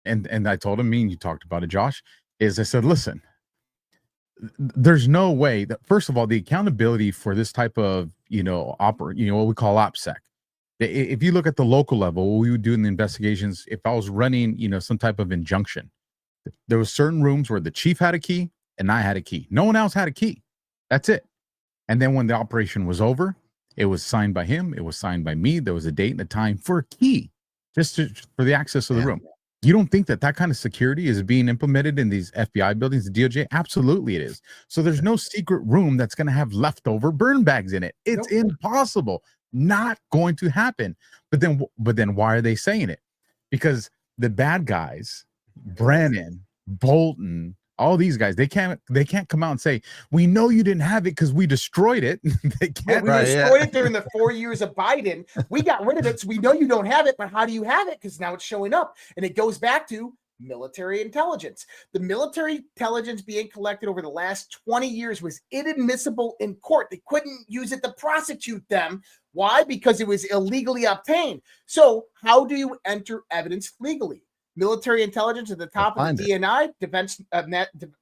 and I told him, me and you talked about it, Josh, is I said, listen, there's no way that, first of all, the accountability for this type of, what we call OPSEC. If you look at the local level, what we would do in the investigations, if I was running, some type of injunction, there was certain rooms where the chief had a key and I had a key. No one else had a key. That's it. And then when the operation was over, it was signed by him. It was signed by me. There was a date and a time for a key, for the access of the room. You don't think that kind of security is being implemented in these FBI buildings, the DOJ? Absolutely it is. So there's no secret room that's going to have leftover burn bags in it. It's impossible. Not going to happen. But then why are they saying it? Because the bad guys, Brennan, Bolton, all these guys, they can't come out and say, we know you didn't have it because we destroyed it. They can't. We destroyed it during the 4 years of Biden. We got rid of it, so we know you don't have it, but how do you have it? Because now it's showing up. And it goes back to military intelligence. The military intelligence being collected over the last 20 years was inadmissible in court. They couldn't use it to prosecute them. Why? Because it was illegally obtained. So how do you enter evidence legally? Military intelligence at the top of the DNI,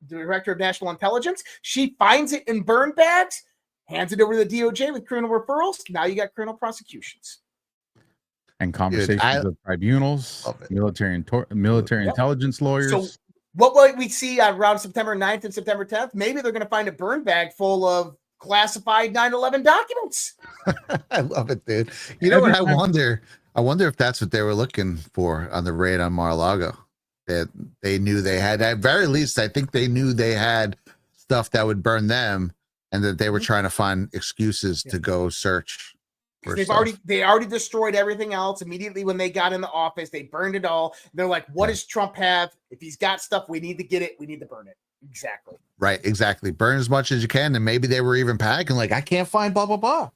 Director of National Intelligence. She finds it in burn bags, hands it over to the DOJ with criminal referrals. Now you got criminal prosecutions. And conversations with tribunals, military intelligence lawyers. So what will we see around September 9th and September 10th? Maybe they're going to find a burn bag full of classified 9/11 documents. I love it, dude. You know what? I wonder if that's what they were looking for on the raid on Mar-a-Lago. That they knew they had. At very least, I think they knew they had stuff that would burn them, and that they were trying to find excuses to go search. They already destroyed everything else immediately when they got in the office. They burned it all. They're like, what does Trump have? If he's got stuff, we need to get it. We need to burn it. Exactly. Right. Exactly. Burn as much as you can. And maybe they were even panicking, like, I can't find blah, blah, blah.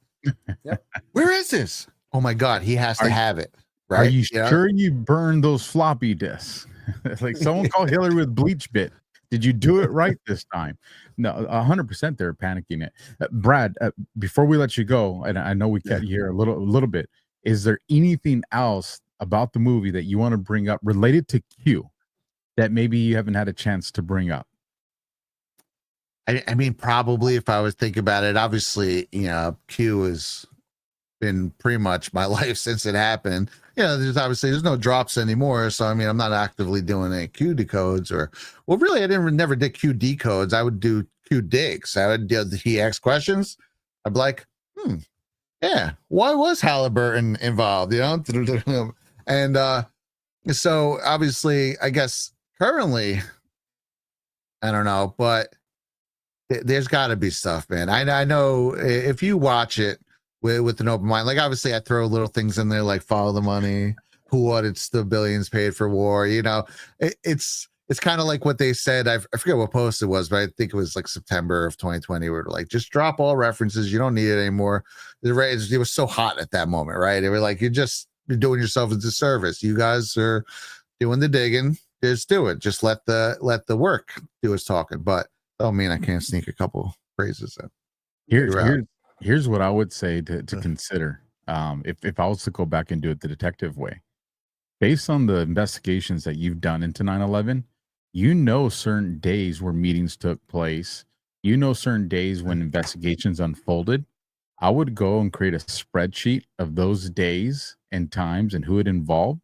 Where is this? Oh my God. He has to have it. Right. Are you sure you burned those floppy disks? Like someone called Hillary with bleach bit. Did you do it right this time? No, 100% they're panicking it. Brad, before we let you go, and I know we can't hear a little bit, is there anything else about the movie that you want to bring up related to Q that maybe you haven't had a chance to bring up? I mean, probably if I was thinking about it, obviously, Q has been pretty much my life since it happened. There's no drops anymore. So, I mean, I'm not actively doing any Q decodes really, I never did Q decodes. I would do Q digs. I would do he asked questions. I'd be like, yeah, why was Halliburton involved? And so obviously, I guess currently, I don't know, but there's got to be stuff, man. I know if you watch it with an open mind, like obviously I throw little things in there like follow the money, who audits the billions paid for war. It's kind of like what they said. I forget what post it was, but I think it was like September of 2020. Where like just drop all references. You don't need it anymore. It was so hot at that moment, right? They were like, you're doing yourself a disservice. You guys are doing the digging. Just do it. Just let the work do its talking. But oh man, I can't sneak a couple phrases in. Here's what I would say to consider. If I was to go back and do it the detective way, based on the investigations that you've done into 9/11, certain days where meetings took place, certain days when investigations unfolded. I would go and create a spreadsheet of those days and times and who it involved,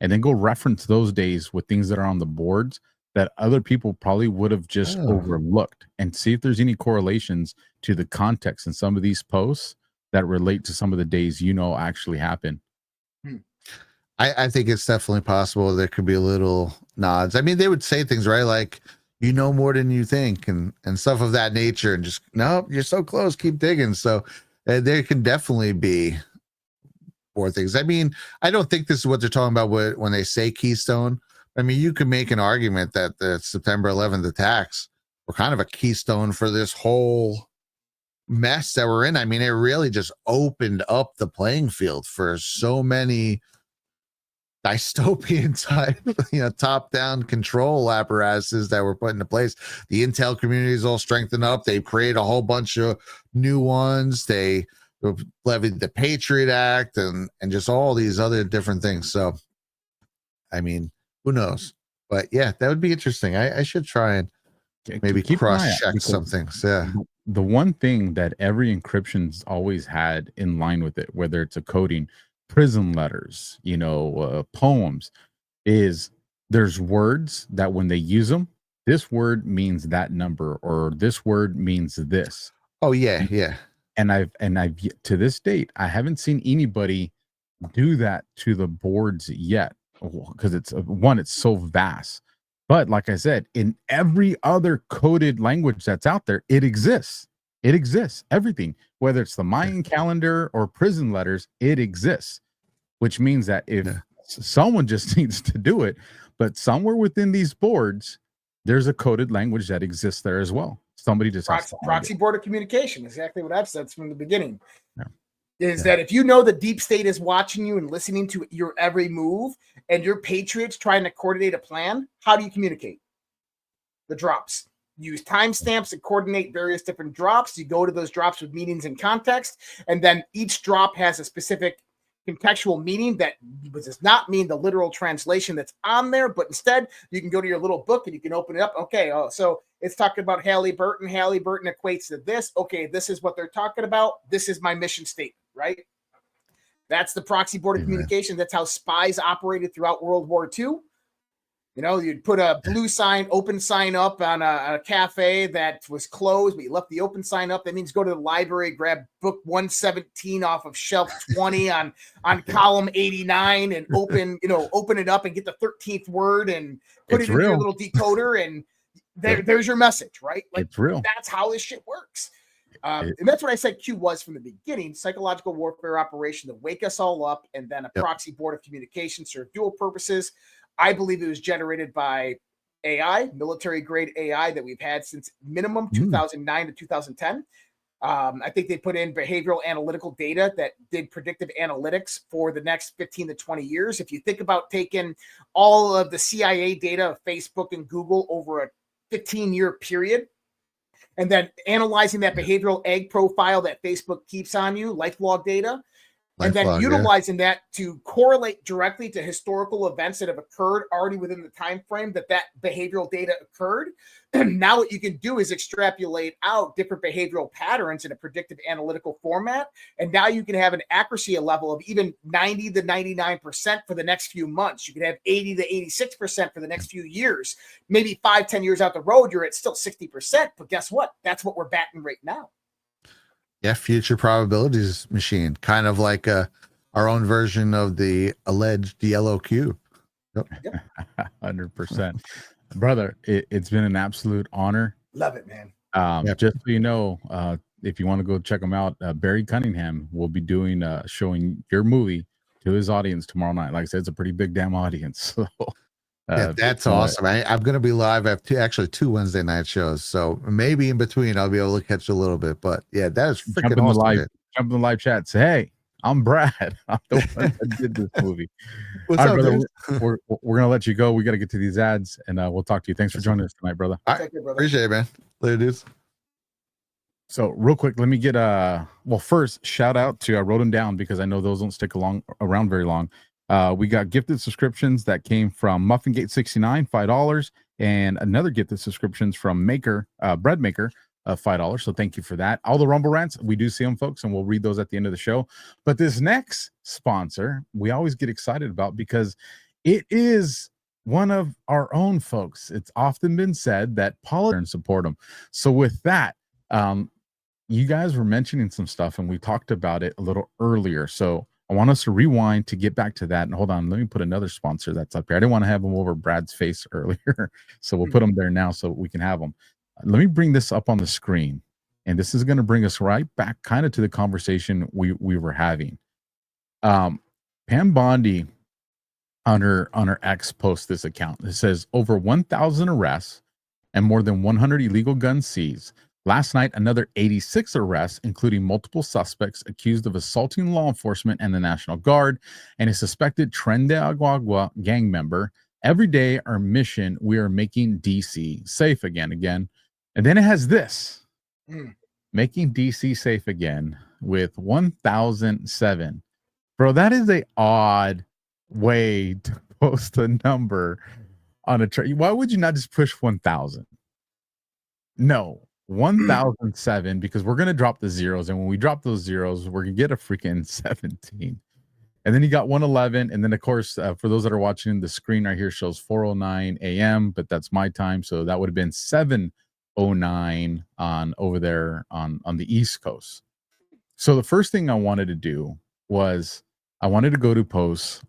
and then go reference those days with things that are on the boards that other people probably would have just overlooked, and see if there's any correlations to the context in some of these posts that relate to some of the days actually happen. I think it's definitely possible there could be little nods. I mean, they would say things, right? Like, more than you think and stuff of that nature, and just, nope, you're so close, keep digging. So there can definitely be more things. I mean, I don't think this is what they're talking about when they say Keystone. I mean, you could make an argument that the September 11th attacks were kind of a keystone for this whole mess that we're in. I mean, it really just opened up the playing field for so many dystopian type, top-down control apparatuses that were put into place. The intel community is all strengthened up. They've created a whole bunch of new ones. They levied the Patriot Act and just all these other different things. So, I mean, who knows? But yeah, that would be interesting. I should try and maybe Keep an eye out, cross check because some things. Yeah. the one thing that every encryption's always had in line with it, whether it's a coding, prison letters, poems, is there's words that when they use them, this word means that number, or this word means this. Oh yeah, yeah. And I've to this date, I haven't seen anybody do that to the boards yet, because it's so vast. But like I said, in every other coded language that's out there, it exists. It exists. Everything, whether it's the Mayan calendar or prison letters, it exists. Which means that if someone just needs to do it, but somewhere within these boards, there's a coded language that exists there as well. Somebody just has to proxy board of communication. Exactly what I've said from the beginning. Yeah. Is that if you know the deep state is watching you and listening to your every move, and your patriots trying to coordinate a plan, how do you communicate? The drops. Use timestamps to coordinate various different drops. You go to those drops with meanings and context, and then each drop has a specific contextual meaning that does not mean the literal translation that's on there, but instead you can go to your little book and you can open it up. Okay, so it's talking about Halliburton. Halliburton equates to this. Okay, this is what they're talking about. This is my mission statement, right? That's the proxy board of communication. That's how spies operated throughout World War II. You'd put a blue sign, open sign up on a cafe that was closed, but you left the open sign up. That means go to the library, grab book 117 off of shelf 20 on column 89, and open it up and get the 13th word and put it in your little decoder, and there's your message, right? Like, it's real. That's how this shit works. And that's what I said Q was from the beginning: psychological warfare operation to wake us all up, and then a proxy board of communication serve dual purposes. I believe it was generated by AI, military grade AI that we've had since minimum 2009 to 2010. I think they put in behavioral analytical data that did predictive analytics for the next 15 to 20 years. If you think about taking all of the CIA data of Facebook and Google over a 15-year period, and then analyzing that behavioral egg profile that Facebook keeps on you, LifeLog data, and then utilizing that to correlate directly to historical events that have occurred already within the time frame that behavioral data occurred. Now what you can do is extrapolate out different behavioral patterns in a predictive analytical format, and now you can have an accuracy level of even 90 to 99% for the next few months. You can have 80 to 86% for the next few years. Maybe 5-10 years out the road, you're at still 60%, but guess what? That's what we're batting right now. Yeah, future probabilities machine, kind of like our own version of the alleged yellow cube. Yep. 100%. Brother, it's been an absolute honor. Love it, man. Just so you know, if you want to go check him out, Barry Cunningham will be doing showing your movie to his audience tomorrow night. Like I said, it's a pretty big damn audience. So that's awesome. I'm going to be live. I have two Wednesday night shows, so maybe in between I'll be able to catch a little bit. But yeah, that is freaking awesome. Jump in the live chat. Say, hey, I'm Brad. I'm the one that did this movie. What's up, brother? We're gonna let you go. We got to get to these ads, and we'll talk to you. Thanks for joining us tonight, brother. All right. Appreciate it, man. Later, dudes. So real quick, let me get first shout out to I wrote them down because I know those don't stick around very long. We got gifted subscriptions that came from Muffingate 69, $5, and another gifted subscriptions from Bread Maker, $5. So thank you for that. All the Rumble rants, we do see them, folks, and we'll read those at the end of the show. But this next sponsor, we always get excited about because it is one of our own folks. It's often been said that politicians support them. So with that, you guys were mentioning some stuff, and we talked about it a little earlier. So I want us to rewind to get back to that. And hold on, let me put another sponsor that's up here. I didn't want to have them over Brad's face earlier. So we'll put them there now so we can have them. Let me bring this up on the screen. And this is going to bring us right back kind of to the conversation we were having. Pam Bondi on her X post this account. It says over 1,000 arrests and more than 100 illegal guns seized. Last night, another 86 arrests, including multiple suspects accused of assaulting law enforcement and the National Guard, and a suspected Tren de Agua gang member. Every day, our mission, we are making DC safe again. And then it has this, making DC safe again with 1,007. Bro, that is a odd way to post a number on a chart. Why would you not just push 1,000? No, 1,007, because we're gonna drop the zeros, and when we drop those zeros, we're gonna get a freaking 17. And then you got 111, and then of course, for those that are watching, the screen right here shows 4:09 a.m., but that's my time, so that would have been 7:09 on over there on the East Coast. So the first thing I wanted to do was I wanted to go to post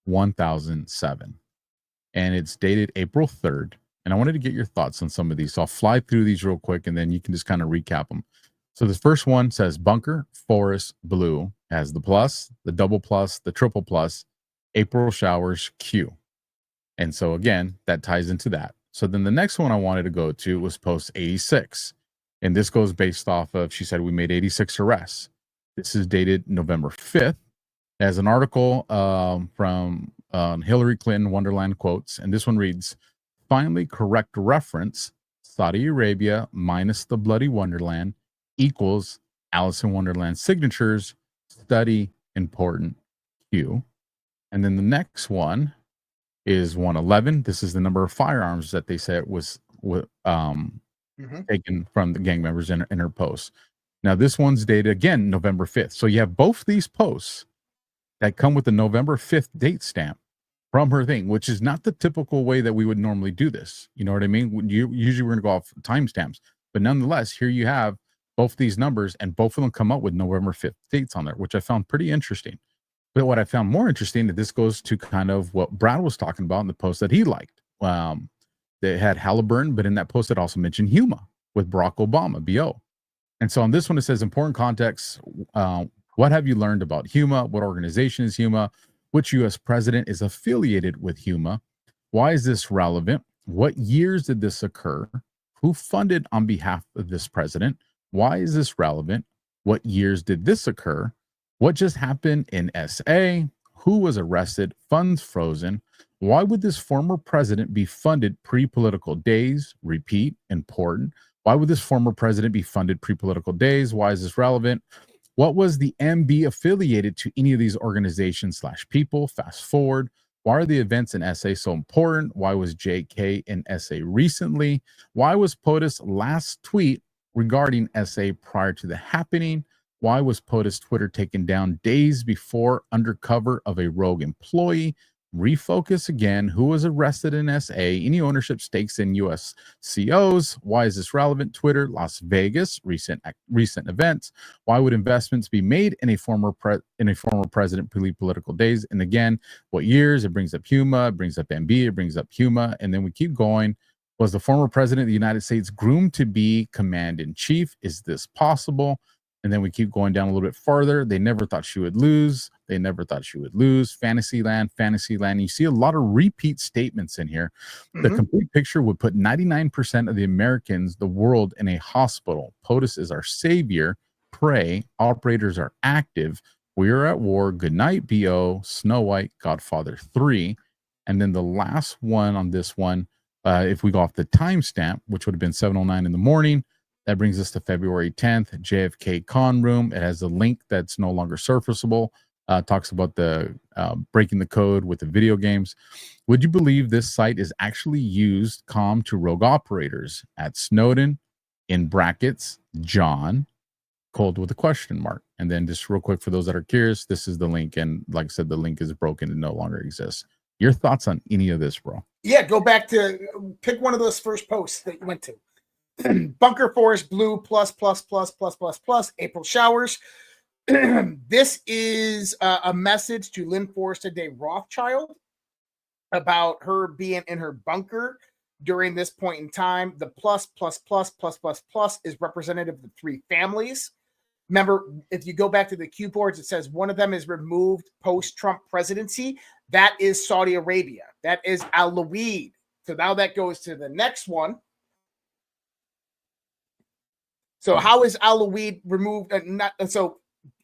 1007, and it's dated April 3rd. And I wanted to get your thoughts on some of these. So I'll fly through these real quick, and then you can just kind of recap them. So the first one says bunker, forest, blue, has the plus, the double plus, the triple plus, April showers, Q. And so again, that ties into that. So then the next one I wanted to go to was post 86. And this goes based off of, she said, we made 86 arrests. This is dated November 5th. It has an article from Hillary Clinton Wonderland quotes. And this one reads, finally correct reference, Saudi Arabia minus the bloody Wonderland equals Alice in Wonderland signatures, study important Q. And then the next one is 111. This is the number of firearms that they said was taken from the gang members in her post. Now this one's dated again November 5th. So you have both these posts that come with the November 5th date stamp from her thing, which is not the typical way that we would normally do this. You know what I mean? Usually we're going to go off timestamps, but nonetheless, here you have both these numbers, and both of them come up with November 5th dates on there, which I found pretty interesting. But what I found more interesting, that this goes to kind of what Brad was talking about in the post that he liked. They had Halliburton, but in that post it also mentioned Huma with Barack Obama, BO. And so on this one, it says important context. What have you learned about Huma? What organization is Huma? Which U.S. president is affiliated with Huma? Why is this relevant? What years did this occur? Who funded on behalf of this president? Why is this relevant? What years did this occur? What just happened in SA? Who was arrested? Funds frozen? Why would this former president be funded pre-political days? Repeat, important. Why would this former president be funded pre-political days? Why is this relevant? What was the MB affiliated to any of these organizations / people? Fast forward. Why are the events in SA so important? Why was JK in SA recently? Why was POTUS last tweet regarding SA prior to the happening? Why was POTUS Twitter taken down days before under cover of a rogue employee? Refocus again. Who was arrested in SA? Any ownership stakes in US COs? Why is this relevant? Twitter, Las Vegas, recent events. Why would investments be made in a former president pre-political days? And again, what years? It brings up Huma, it brings up MB, it brings up Huma, and then we keep going. Was the former president of the United States groomed to be command-in-chief? Is this possible? And then we keep going down a little bit farther. They never thought she would lose. They never thought she would lose. Fantasyland, Fantasyland. You see a lot of repeat statements in here. The complete picture would put 99% of the Americans, the world, in a hospital. POTUS is our savior. Pray. Operators are active. We are at war. Good night, BO. Snow White, Godfather 3. And then the last one on this one, if we go off the timestamp, which would have been 7:09 in the morning, that brings us to February 10th, JFK Con Room. It has a link that's no longer surfaceable. Talks about the breaking the code with the video games. Would you believe this site is actually used to rogue operators at Snowden, in brackets, John, cold with a question mark. And then just real quick, for those that are curious, this is the link. And like I said, the link is broken and no longer exists. Your thoughts on any of this, bro? Yeah, go back to pick one of those first posts that you went to. Bunker Forest Blue plus April showers. This is a message to Lynn Forrester Day Rothschild about her being in her bunker during this point in time. The plus is representative of the three families. Remember, if you go back to the Q boards, it says one of them is removed post-Trump presidency. That is Saudi Arabia. That is Al-Luweed. So now that goes to the next one. So how is Al-Luweed removed? So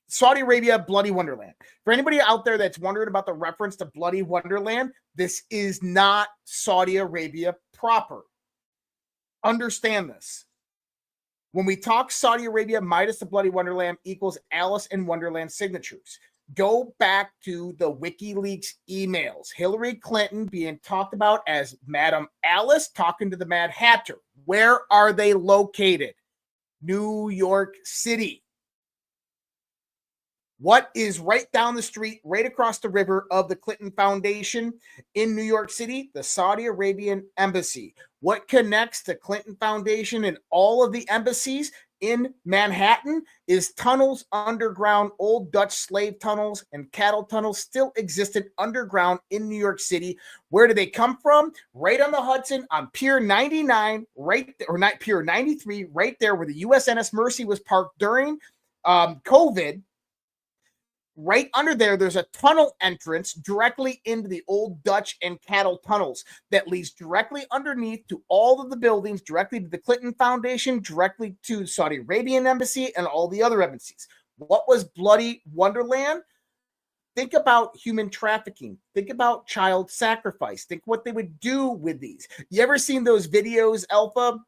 Saudi Arabia, Bloody Wonderland. For anybody out there that's wondering about the reference to Bloody Wonderland, this is not Saudi Arabia proper. Understand this. When we talk Saudi Arabia minus the Bloody Wonderland equals Alice in Wonderland signatures. Go back to the WikiLeaks emails. Hillary Clinton being talked about as Madam Alice talking to the Mad Hatter. Where are they located? New York City. What is right down the street, right across the river of the Clinton Foundation in New York City? The Saudi Arabian Embassy. What connects the Clinton Foundation and all of the embassies in Manhattan is tunnels underground. Old Dutch slave tunnels and cattle tunnels still existed underground in New York City. Where do they come from? Right on the Hudson, on Pier 99, right there, or not Pier 93, right there where the USNS Mercy was parked during COVID. Right under there, there's a tunnel entrance directly into the old Dutch and cattle tunnels that leads directly underneath to all of the buildings, directly to the Clinton Foundation, directly to the Saudi Arabian Embassy and all the other embassies. What was Bloody Wonderland? Think about human trafficking. Think about child sacrifice. Think what they would do with these. You ever seen those videos, Alpha,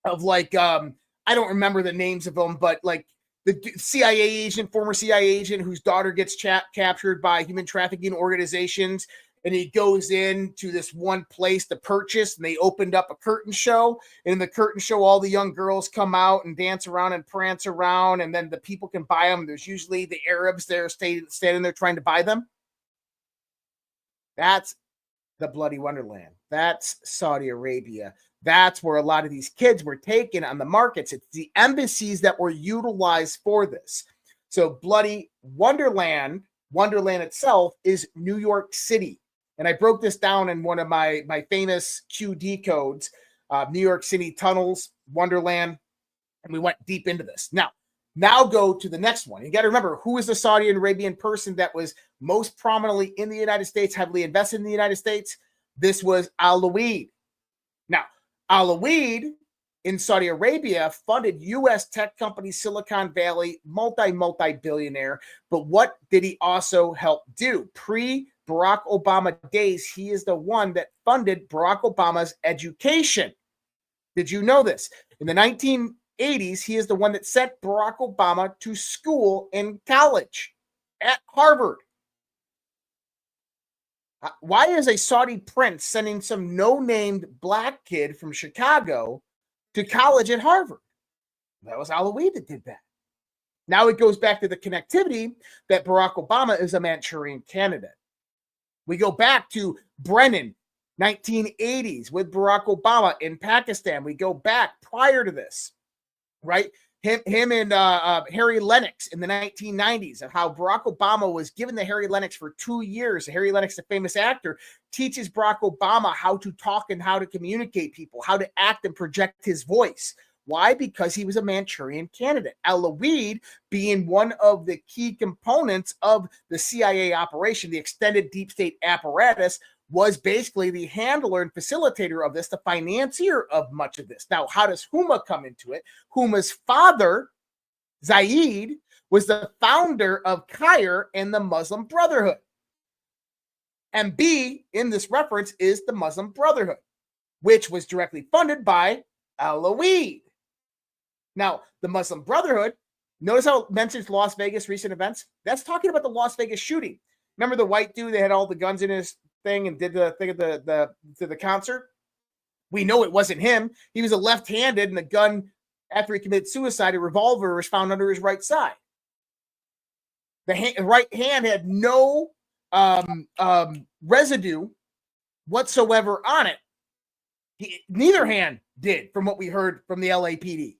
of like, I don't remember the names of them, but like, the CIA agent, former CIA agent, whose daughter gets captured by human trafficking organizations, and he goes in to this one place to purchase, and they opened up a curtain show. And in the curtain show, all the young girls come out and dance around and prance around, and then the people can buy them. There's usually the Arabs there standing there trying to buy them. That's the Bloody Wonderland. That's Saudi Arabia. That's where a lot of these kids were taken on the markets. It's the embassies that were utilized for this. So Bloody Wonderland, Wonderland itself, is New York City. And I broke this down in one of my famous QD codes, New York City tunnels, Wonderland, and we went deep into this. Now go to the next one. You got to remember, who is the Saudi Arabian person that was most prominently in the United States, heavily invested in the United States? This was Al-Waid. Now, Al-Waid in Saudi Arabia funded U.S. tech company Silicon Valley, multi-billionaire. But what did he also help do? Pre-Barack Obama days, he is the one that funded Barack Obama's education. Did you know this? In the 1980s, he is the one that sent Barack Obama to school and college at Harvard. Why is a Saudi prince sending some no-named black kid from Chicago to college at Harvard? That was Al-Waid that did that. Now it goes back to the connectivity that Barack Obama is a Manchurian candidate. We go back to Brennan, 1980s, with Barack Obama in Pakistan. We go back prior to this, right? Him and Harry Lennox in the 1990s, of how Barack Obama was given the Harry Lennox for 2 years. Harry Lennox, the famous actor, teaches Barack Obama how to talk and how to communicate people, how to act and project his voice. Why? Because he was a Manchurian candidate. Al-Waid being one of the key components of the CIA operation, the extended deep state apparatus, was basically the handler and facilitator of this, the financier of much of this. Now, how does Huma come into it? Huma's father, Zayed, was the founder of Caire and the Muslim Brotherhood. And B, in this reference, is the Muslim Brotherhood, which was directly funded by Al-Waid. Now, the Muslim Brotherhood, notice how it mentions Las Vegas recent events? That's talking about the Las Vegas shooting. Remember the white dude that had all the guns in his thing and did the thing at the concert? We know it wasn't him. He was a left-handed, and the gun, after he committed suicide, a revolver was found under his right side. The right hand had no residue whatsoever on it. Neither hand did, from what we heard from the LAPD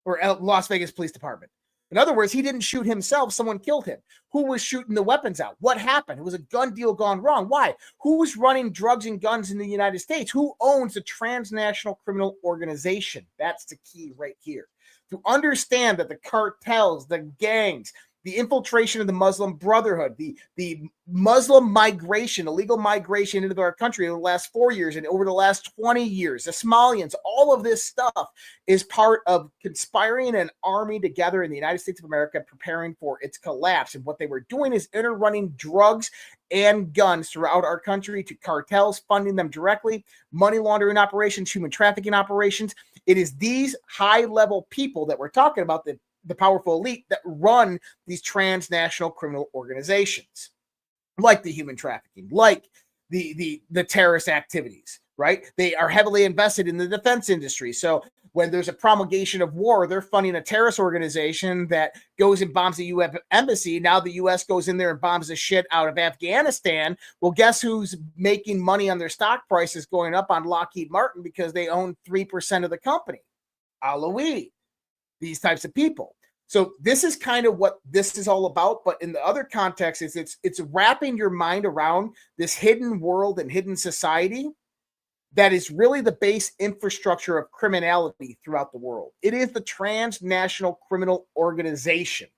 or Las Vegas Police Department. In other words, he didn't shoot himself. Someone killed him. Who was shooting the weapons out? What happened? It was a gun deal gone wrong. Why? Who was running drugs and guns in the United States? Who owns the transnational criminal organization? That's the key right here. To understand that the cartels, the gangs, the infiltration of the Muslim Brotherhood, the Muslim migration, illegal migration into our country over the last 4 years and over the last 20 years, the Somalians, all of this stuff is part of conspiring an army together in the United States of America, preparing for its collapse. And what they were doing is interrunning drugs and guns throughout our country to cartels, funding them directly, money laundering operations, human trafficking operations. It is these high-level people that we're talking about that the powerful elite that run these transnational criminal organizations, like the human trafficking, like the terrorist activities, right? They are heavily invested in the defense industry. So when there's a promulgation of war, they're funding a terrorist organization that goes and bombs the U.S. embassy. Now the U.S. goes in there and bombs the shit out of Afghanistan. Well, guess who's making money on their stock prices going up on Lockheed Martin because they own 3% of the company? Alawi, these types of people. So this is kind of what this is all about. But in the other context, is it's wrapping your mind around this hidden world and hidden society that is really the base infrastructure of criminality throughout the world. It is the transnational criminal organization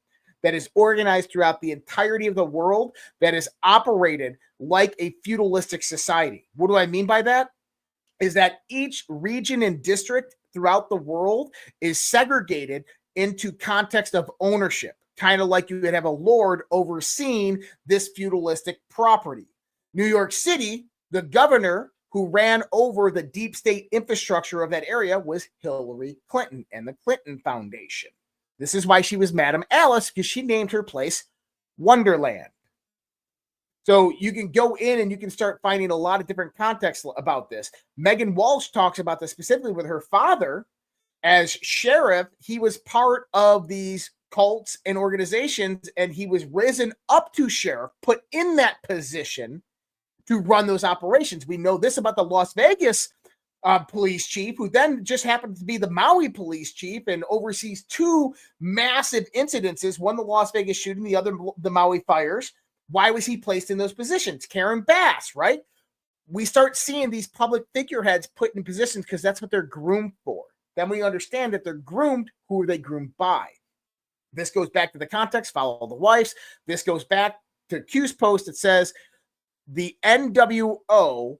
that is organized throughout the entirety of the world, that is operated like a feudalistic society. What do I mean by that? Is that each region and district throughout the world is segregated into context of ownership, kind of like you would have a lord overseeing this feudalistic property. New York City, the governor who ran over the deep state infrastructure of that area was Hillary Clinton and the Clinton Foundation. This is why she was Madam Alice, because she named her place Wonderland. So you can go in and you can start finding a lot of different contexts about this. Megan Walsh talks about this specifically with her father. As sheriff, he was part of these cults and organizations, and he was risen up to sheriff, put in that position to run those operations. We know this about the Las Vegas police chief, who then just happened to be the Maui police chief and oversees two massive incidences, one the Las Vegas shooting, the other the Maui fires. Why was he placed in those positions? Karen Bass, right? We start seeing these public figureheads put in positions because that's what they're groomed for. Then we understand that they're groomed. Who are they groomed by? This goes back to the context, follow the wives. This goes back to Q's post that says the NWO,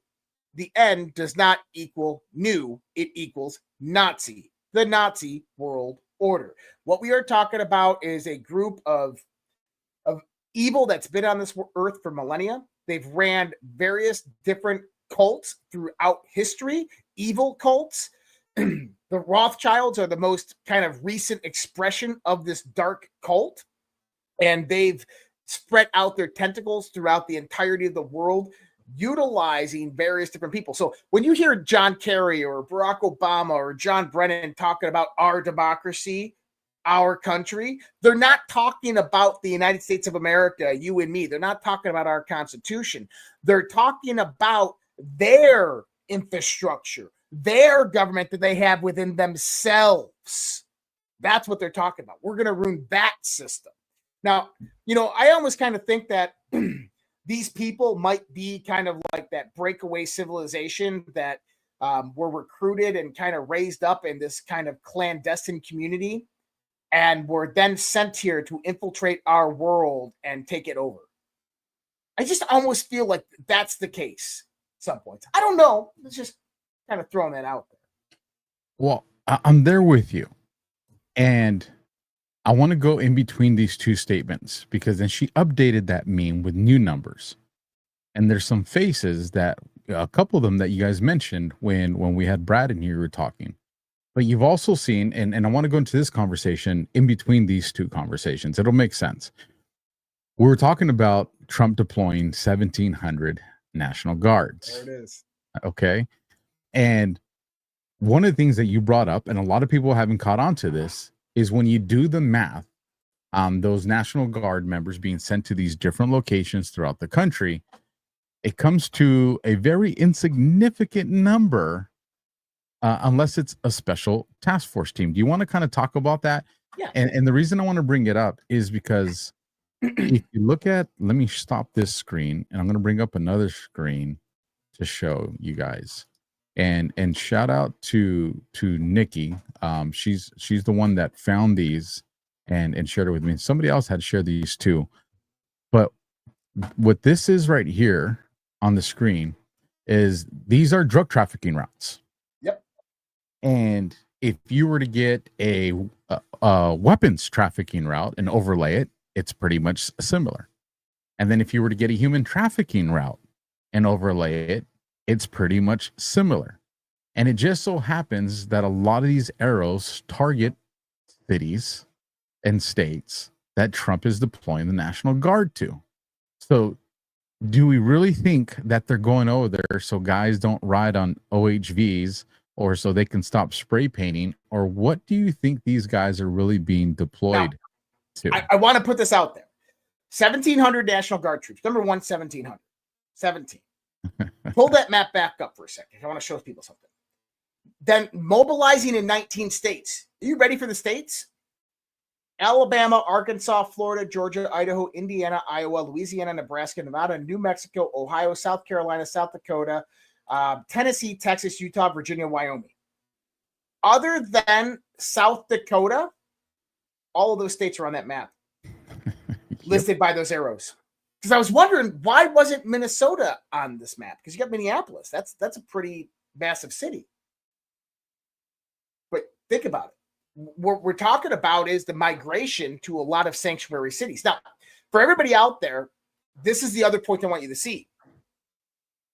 the N does not equal new, it equals Nazi, the Nazi world order. What we are talking about is a group of evil that's been on this earth for millennia. They've ran various different cults throughout history, evil cults. The Rothschilds are the most kind of recent expression of this dark cult, and they've spread out their tentacles throughout the entirety of the world, utilizing various different people. So when you hear John Kerry or Barack Obama or John Brennan talking about our democracy, our country, they're not talking about the United States of America, you and me. They're not talking about our Constitution. They're talking about their infrastructure, their government that they have within themselves. That's what they're talking about. We're going to ruin that system. Now, I almost kind of think that these people might be kind of like that breakaway civilization that were recruited and kind of raised up in this kind of clandestine community and were then sent here to infiltrate our world and take it over. I just almost feel like that's the case at some points. I don't know. It's just kind of throwing that out there. Well, I'm there with you. And I want to go in between these two statements because then she updated that meme with new numbers. And there's some faces that, a couple of them that you guys mentioned when we had Brad in here, we were talking. But you've also seen, and I want to go into this conversation in between these two conversations. It'll make sense. We were talking about Trump deploying 1,700 National Guards. There it is. Okay. And one of the things that you brought up, and a lot of people haven't caught on to this, is when you do the math on those National Guard members being sent to these different locations throughout the country, it comes to a very insignificant number unless it's a special task force team. Do you want to kind of talk about that? Yeah. And the reason I want to bring it up is because if you look at, let me stop this screen, and I'm going to bring up another screen to show you guys. And shout out to Nikki. She's the one that found these and shared it with me. Somebody else had shared these too. But what this is right here on the screen is these are drug trafficking routes. Yep. And if you were to get a weapons trafficking route and overlay it, it's pretty much similar. And then if you were to get a human trafficking route and overlay it, it's pretty much similar. And it just so happens that a lot of these arrows target cities and states that Trump is deploying the National Guard to. So do we really think that they're going over there so guys don't ride on OHVs or so they can stop spray painting? Or what do you think these guys are really being deployed to? I want to put this out there. 1,700 National Guard troops. Number one, 1,700. 17. Pull that map back up for a second. I want to show people something. Then mobilizing in 19 states. Are you ready for the states? Alabama, Arkansas, Florida, Georgia, Idaho, Indiana, Iowa, Louisiana, Nebraska, Nevada, New Mexico, Ohio, South Carolina, South Dakota, Tennessee, Texas, Utah, Virginia, Wyoming. Other than South Dakota, all of those states are on that map, listed by those arrows. Because I was wondering, why wasn't Minnesota on this map? Because you got Minneapolis. That's a pretty massive city. But think about it. What we're talking about is the migration to a lot of sanctuary cities. Now, for everybody out there, this is the other point I want you to see.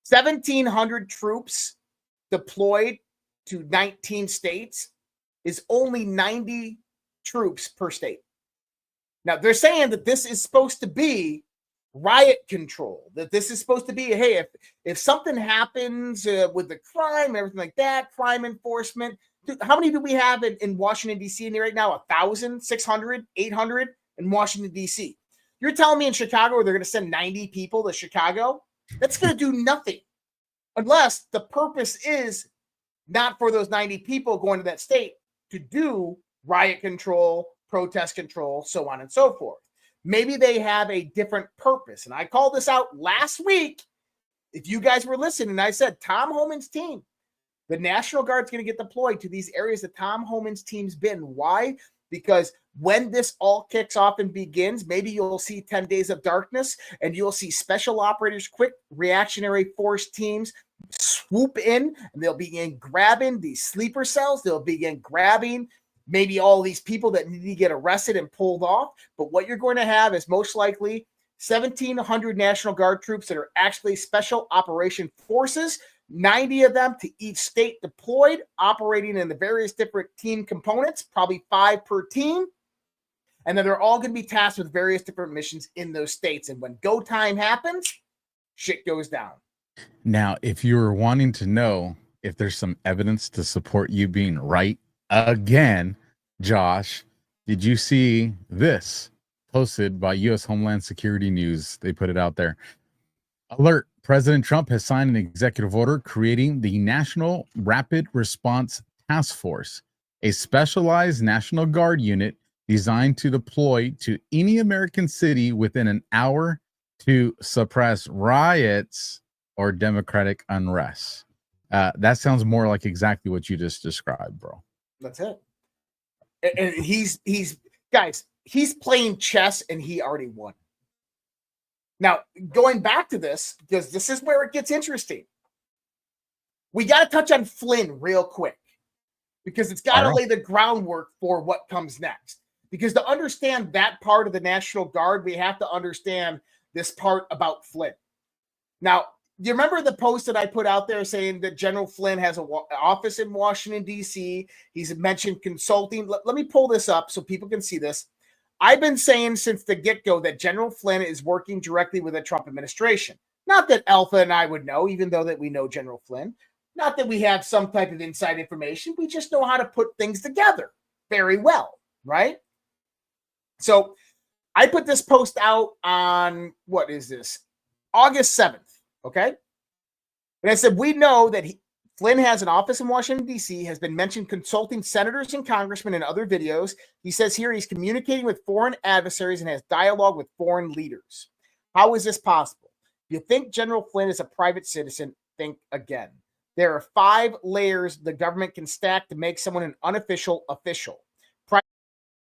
1,700 troops deployed to 19 states is only 90 troops per state. Now, they're saying that this is supposed to be riot control, that this is supposed to be, hey, if something happens with the crime, everything like that, crime enforcement. Dude, how many do we have in Washington, D.C. in there right now? 1,000, 600, 800 in Washington, D.C. You're telling me in Chicago they're going to send 90 people to Chicago? That's going to do nothing unless the purpose is not for those 90 people going to that state to do riot control, protest control, so on and so forth. Maybe they have a different purpose. And I called this out last week. If you guys were listening, I said Tom Homan's team, the National Guard's going to get deployed to these areas that Tom Homan's team's been. Why? Because when this all kicks off and begins, maybe you'll see 10 Days of Darkness and you'll see special operators, quick reactionary force teams swoop in, and they'll begin grabbing these sleeper cells. They'll begin grabbing maybe all these people that need to get arrested and pulled off. But what you're going to have is most likely 1,700 National Guard troops that are actually special operation forces, 90 of them to each state deployed, operating in the various different team components, probably 5 per team. And then they're all going to be tasked with various different missions in those states. And when go time happens, shit goes down. Now, if you're wanting to know if there's some evidence to support you being right again, Josh, did you see this posted by U.S. Homeland Security News? They put it out there. Alert. President Trump has signed an executive order creating the National Rapid Response Task Force, a specialized National Guard unit designed to deploy to any American city within an hour to suppress riots or democratic unrest. That sounds more like exactly what you just described, bro. That's it. And he's guys, he's playing chess and he already won. Now, going back to this, because this is where it gets interesting. We got to touch on Flynn real quick because it's got to lay the groundwork for what comes next. Because to understand that part of the National Guard, we have to understand this part about Flynn. Now, do you remember the post that I put out there saying that General Flynn has an office in Washington, D.C.? He's mentioned consulting. Let me pull this up so people can see this. I've been saying since the get-go that General Flynn is working directly with the Trump administration. Not that Alpha and I would know, even though that we know General Flynn. Not that we have some type of inside information. We just know how to put things together very well, right? So I put this post out on, what is this? August 7th, okay? And I said, we know that Flynn has an office in Washington, D.C., has been mentioned consulting senators and congressmen in other videos. He says here he's communicating with foreign adversaries and has dialogue with foreign leaders. How is this possible? If you think General Flynn is a private citizen, think again. There are 5 layers the government can stack to make someone an unofficial official.